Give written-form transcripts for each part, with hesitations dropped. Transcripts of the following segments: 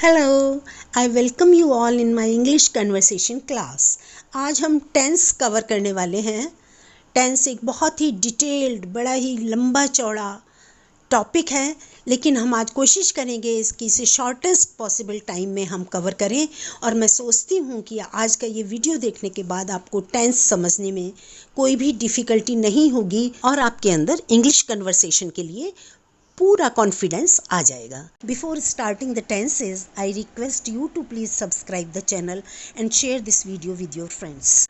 Hello, I welcome you all in my English conversation class. आज हम tense cover करने वाले हैं। टेंस एक बहुत ही डिटेल्ड, बड़ा ही लंबा चौड़ा टॉपिक है, लेकिन हम आज कोशिश करेंगे इसकी इसे शॉर्टेस्ट पॉसिबल टाइम में हम कवर करें। और मैं सोचती हूँ कि आज का ये वीडियो देखने के बाद आपको टेंस समझने में कोई भी डिफ़िकल्टी नहीं होगी और आपके अंदर इंग्लिश कन्वर्सेशन के लिए पूरा कॉन्फिडेंस आ जाएगा। Before starting the tenses, I request you to please subscribe the channel and share this video with your friends.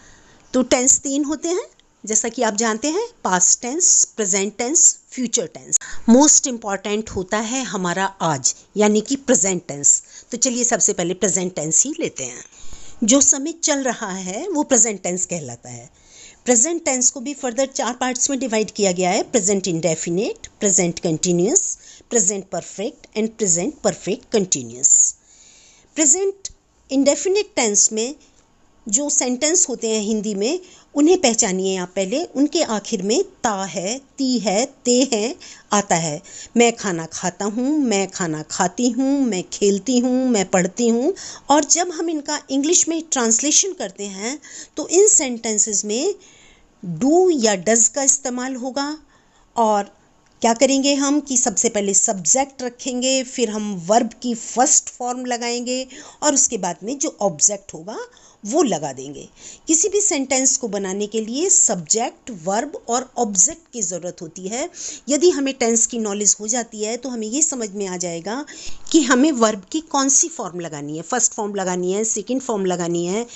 तो टेंस 3 होते हैं, जैसा कि आप जानते हैं, past tense, present tense, future tense. Most important होता है हमारा आज, यानी कि प्रेजेंट टेंस। तो चलिए सबसे पहले प्रेजेंट टेंस ही लेते हैं। जो समय चल रहा है वो प्रेजेंट टेंस कहलाता है। प्रेजेंट टेंस को भी फर्दर 4 पार्ट्स में डिवाइड किया गया है: present indefinite, present continuous, present perfect and present perfect continuous. Present indefinite tense में जो सेंटेंस होते हैं हिंदी में, उन्हें पहचानिए आप पहले। उनके आखिर में ता है, ती है, ते है आता है। मैं खाना खाता हूँ, मैं खाना खाती हूँ, मैं खेलती हूँ, मैं पढ़ती हूँ। और जब हम इनका इंग्लिश में ट्रांसलेशन करते हैं तो इन सेंटेंसेस में डू या डज का इस्तेमाल होगा। और क्या करेंगे हम कि सबसे पहले सब्जेक्ट रखेंगे, फिर हम वर्ब की फर्स्ट फॉर्म लगाएंगे और उसके बाद में जो ऑब्जेक्ट होगा वो लगा देंगे। किसी भी सेंटेंस को बनाने के लिए सब्जेक्ट, वर्ब और ऑब्जेक्ट की ज़रूरत होती है। यदि हमें टेंस की नॉलेज हो जाती है तो हमें ये समझ में आ जाएगा कि हमें वर्ब की कौन सी फॉर्म लगानी है। फर्स्ट फॉर्म लगानी है, सेकंड फॉर्म लगानी है,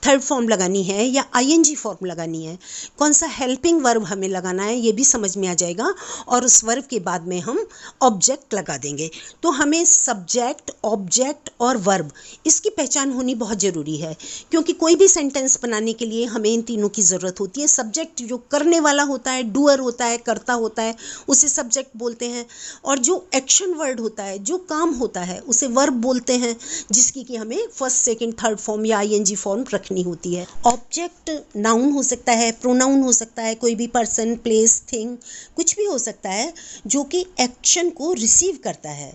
थर्ड फॉर्म लगानी है या आईएनजी फॉर्म लगानी है। कौन सा हेल्पिंग वर्ब हमें लगाना है ये भी समझ में आ जाएगा और उस वर्ब के बाद में हम ऑब्जेक्ट लगा देंगे। तो हमें सब्जेक्ट, ऑब्जेक्ट और वर्ब, इसकी पहचान होनी बहुत ज़रूरी है, क्योंकि कोई भी सेंटेंस बनाने के लिए हमें इन तीनों की ज़रूरत होती है। सब्जेक्ट जो करने वाला होता है, डूअर होता है, करता होता है, उसे सब्जेक्ट बोलते हैं। और जो एक्शन वर्ड होता है, जो काम होता है, उसे वर्ब बोलते हैं, जिसकी कि हमें फर्स्ट, सेकंड, थर्ड फॉर्म या आईएनजी फॉर्म रखनी होती है। ऑब्जेक्ट नाउन हो सकता है, प्रोनाउन हो सकता है, कोई भी पर्सन, प्लेस, थिंग, कुछ भी हो सकता है जो कि एक्शन को रिसीव करता है।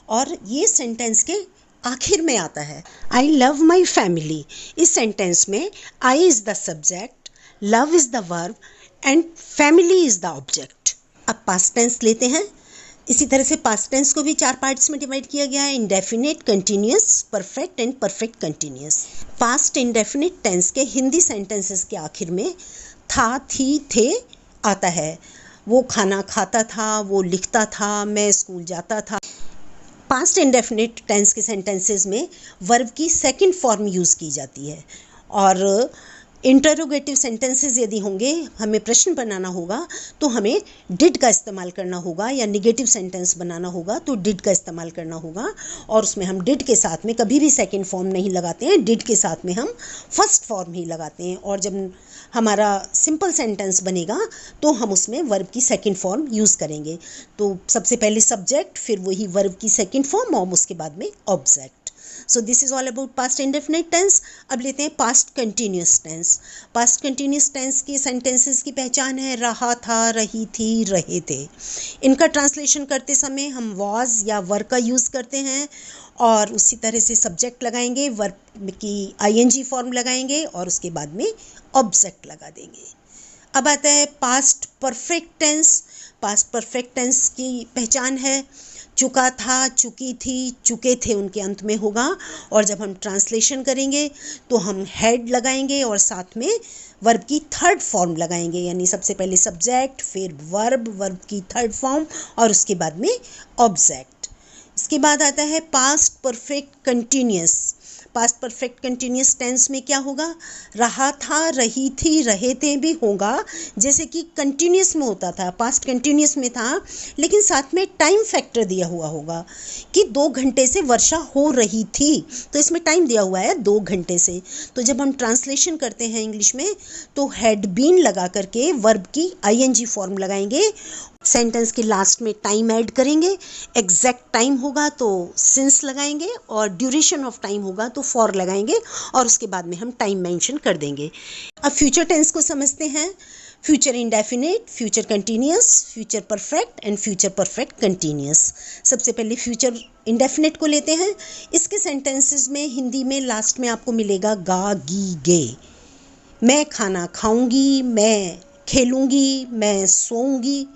और ये सेंटेंस के आखिर में आता है। I love my family. इस सेंटेंस में I is the subject, love is the verb and family is the object. अब पास्ट टेंस लेते हैं। इसी तरह से पास्ट टेंस को भी 4 पार्ट्स में डिवाइड किया गया है: indefinite, continuous, perfect and perfect continuous. Past indefinite tense के हिंदी सेंटेंसेस के आखिर में था, थी, थे आता है। वो खाना खाता था, वो लिखता था, मैं स्कूल जाता था। पास्ट इंडेफिनिट टेंस के सेंटेंसेस में वर्ब की सेकंड फॉर्म यूज़ की जाती है। और इंटरोगेटिव सेंटेंसेस यदि होंगे, हमें प्रश्न बनाना होगा, तो हमें डिड का इस्तेमाल करना होगा, या निगेटिव सेंटेंस बनाना होगा तो डिड का इस्तेमाल करना होगा। और उसमें हम डिड के साथ में कभी भी सेकंड फॉर्म नहीं लगाते हैं, डिड के साथ में हम फर्स्ट फॉर्म ही लगाते हैं। और जब हमारा सिंपल सेंटेंस बनेगा तो हम उसमें वर्ब की सेकंड फॉर्म यूज़ करेंगे। तो सबसे पहले सब्जेक्ट, फिर वही वर्ब की सेकंड फॉर्म और उसके बाद में object. So this is all about past indefinite tense. अब लेते हैं past continuous tense. Past continuous tense की सेंटेंसेस की पहचान है: रहा था, रही थी, रहे थे। इनका ट्रांसलेशन करते समय हम वॉज या वर का यूज़ करते हैं और उसी तरह से सब्जेक्ट लगाएंगे, वर्ब की आईएनजी फॉर्म लगाएंगे और उसके बाद में ऑब्जेक्ट लगा देंगे। अब आता है past perfect tense. Past perfect tense की पहचान है: चुका था, चुकी थी, चुके थे उनके अंत में होगा। और जब हम ट्रांसलेशन करेंगे तो हम हैड लगाएंगे और साथ में वर्ब की थर्ड फॉर्म लगाएंगे, यानी सबसे पहले सब्जेक्ट, फिर वर्ब, वर्ब की थर्ड फॉर्म और उसके बाद में ऑब्जेक्ट। इसके बाद आता है past perfect continuous. Past perfect continuous tense में क्या होगा? रहा था, रही थी, रहे थे भी होगा, जैसे कि कंटिन्यूस में होता था। पास्ट कंटिन्यूस में था, लेकिन साथ में टाइम फैक्टर दिया हुआ होगा कि 2 घंटे से वर्षा हो रही थी, तो इसमें टाइम दिया हुआ है 2 घंटे से। तो जब हम ट्रांसलेशन करते हैं इंग्लिश में तो हैड बीन लगा करके वर्ब की आईएनजी फॉर्म लगाएंगे, सेंटेंस के लास्ट में टाइम ऐड करेंगे। एग्जैक्ट टाइम होगा तो सिंस लगाएंगे और ड्यूरेशन ऑफ टाइम होगा तो फॉर लगाएंगे और उसके बाद में हम टाइम मेंशन कर देंगे। अब फ्यूचर टेंस को समझते हैं। Future indefinite, future continuous, future perfect and future perfect continuous. सबसे पहले फ्यूचर इंडेफिनिट को लेते हैं। इसके सेंटेंसेस में हिंदी में लास्ट में आपको मिलेगा गा, गी, गे। मैं खाना खाऊंगी, मैं खेलूंगी, मैं सोऊंगी।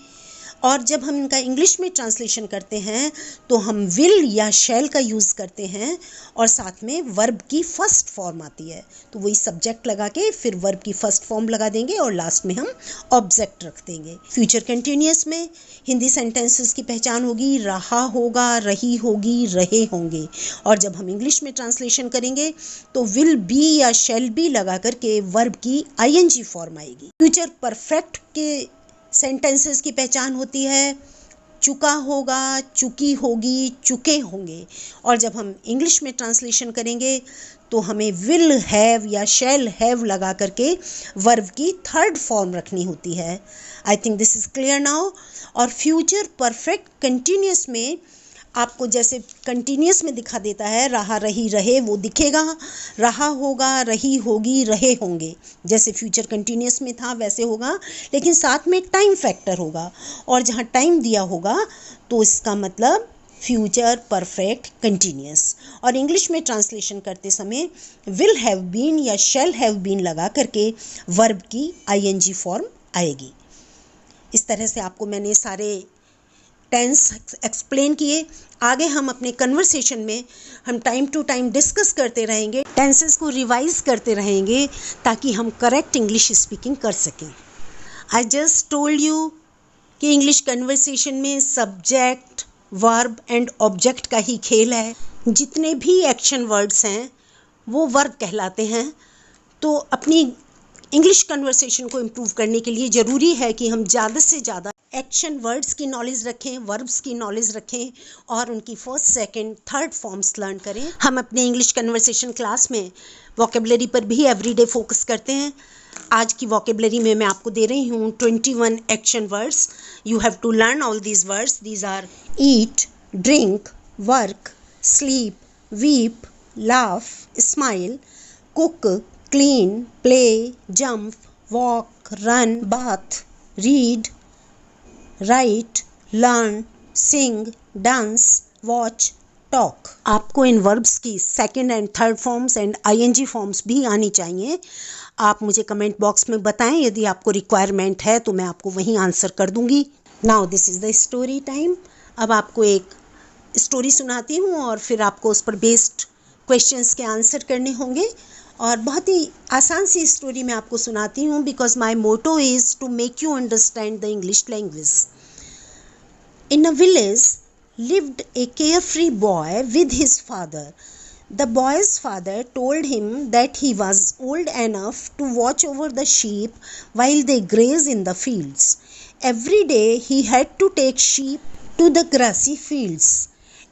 और जब हम इनका इंग्लिश में ट्रांसलेशन करते हैं तो हम विल या शैल का यूज़ करते हैं और साथ में वर्ब की फर्स्ट फॉर्म आती है, तो वही सब्जेक्ट लगा के फिर वर्ब की फर्स्ट फॉर्म लगा देंगे और लास्ट में हम ऑब्जेक्ट रख देंगे। फ्यूचर कंटिन्यूअस में हिंदी सेंटेंसेस की पहचान होगी रहा होगा, रही होगी, रहे होंगे। और जब हम इंग्लिश में ट्रांसलेशन करेंगे तो विल बी या शैल बी लगा करके वर्ब की आईएनजी फॉर्म आएगी। फ्यूचर परफेक्ट के सेंटेंसेस की पहचान होती है चुका होगा, चुकी होगी, चुके होंगे। और जब हम इंग्लिश में ट्रांसलेशन करेंगे तो हमें विल हैव या शैल हैव लगा करके वर्ब की थर्ड फॉर्म रखनी होती है। I think this is clear now. और फ्यूचर परफेक्ट कंटिन्यूअस में आपको जैसे कंटिन्यूअस में दिखा देता है रहा, रही, रहे, वो दिखेगा। रहा होगा, रही होगी, रहे होंगे, जैसे फ्यूचर कंटिन्यूअस में था वैसे होगा, लेकिन साथ में टाइम फैक्टर होगा और जहाँ टाइम दिया होगा तो इसका मतलब फ्यूचर परफेक्ट कंटिन्यूअस। और इंग्लिश में ट्रांसलेशन करते समय विल हैव बीन या शैल हैव बीन लगा करके वर्ब की आईएनजी फॉर्म आएगी। इस तरह से आपको मैंने सारे टेंस एक्सप्लेन किए। आगे हम अपने कन्वर्सेशन में हम टाइम टू टाइम डिस्कस करते रहेंगे, टेंसेस को रिवाइज करते रहेंगे ताकि हम करेक्ट इंग्लिश स्पीकिंग कर सकें। आई जस्ट टोल्ड यू कि इंग्लिश कन्वर्सेशन में सब्जेक्ट, वर्ब एंड ऑब्जेक्ट का ही खेल है। जितने भी एक्शन वर्ड्स हैं वो वर्ब कहलाते हैं। तो अपनी इंग्लिश कन्वर्सेशन को इम्प्रूव करने के लिए ज़रूरी है कि हम ज़्यादा से ज़्यादा एक्शन वर्ड्स की नॉलेज रखें, वर्ब्स की नॉलेज रखें और उनकी first, second, third forms learn करें। हम अपने इंग्लिश कन्वर्सेशन क्लास में वोकेबलरी पर भी एवरीडे फोकस करते हैं। आज की वोकेबलरी में मैं आपको दे रही हूँ 21 action words. You have to learn all these words. These are eat, drink, work, sleep, weep, laugh, smile, cook, clean, play, jump, walk, run, bath, read, write, learn, sing, dance, watch, talk. आपको इन verbs की second and third forms and ING forms भी आनी चाहिए। आप मुझे comment box में बताएं, यदि आपको रिक्वायरमेंट है तो मैं आपको वहीं आंसर कर दूंगी। Now this is the story time. अब आपको एक स्टोरी सुनाती हूँ और फिर आपको उस पर बेस्ड क्वेश्चंस के आंसर करने होंगे। और बहुत ही आसान सी स्टोरी मैं आपको सुनाती हूँ because my motto is to make you understand the English language. In a village lived a carefree boy with his father. The boy's father told him that he was old enough to watch over the sheep while they graze in the fields. Every day he had to take sheep to the grassy fields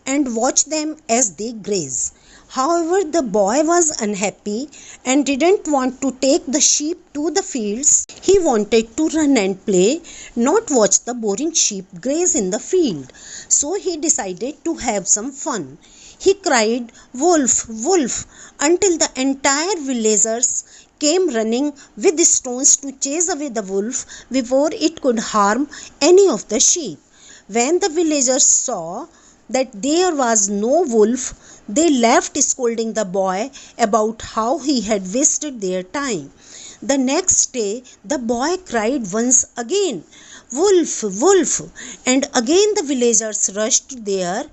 and watch them as they graze. However, the boy was unhappy and didn't want to take the sheep to the fields. He wanted to run and play, not watch the boring sheep graze in the field. So he decided to have some fun. He cried, "Wolf, wolf," until the entire villagers came running with stones to chase away the wolf before it could harm any of the sheep. When the villagers saw that there was no wolf, they laughed, scolding the boy about how he had wasted their time. The next day, the boy cried once again, "Wolf, wolf," and again the villagers rushed there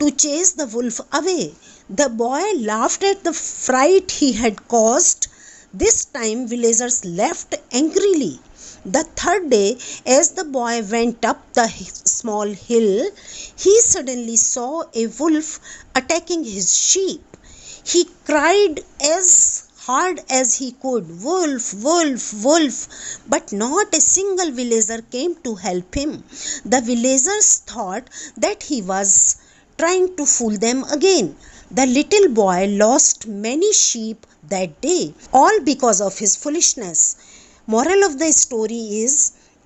to chase the wolf away. The boy laughed at the fright he had caused. This time, villagers laughed angrily. The third day, as the boy went up the small hill, he suddenly saw a wolf attacking his sheep. He cried as hard as he could, "Wolf, wolf, wolf," but not a single villager came to help him. The villagers thought that he was trying to fool them again. The little boy lost many sheep that day, all because of his foolishness. Moral of the story is,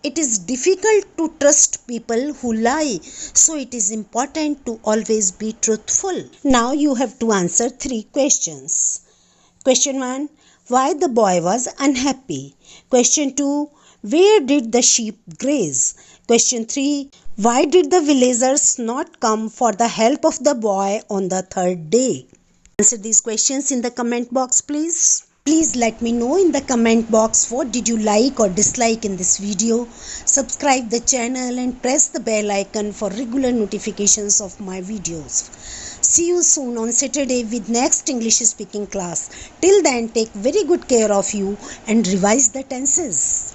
it is difficult to trust people who lie, so it is important to always be truthful. Now you have to answer 3 questions. Question 1, why the boy was unhappy? Question 2, Where did the sheep graze? Question 3. Why did the villagers not come for the help of the boy on the third day? Answer these questions in the comment box, please. Please let me know in the comment box what did you like or dislike in this video. Subscribe the channel and press the bell icon for regular notifications of my videos. See you soon on Saturday with next English speaking class. Till then, take very good care of you and revise the tenses.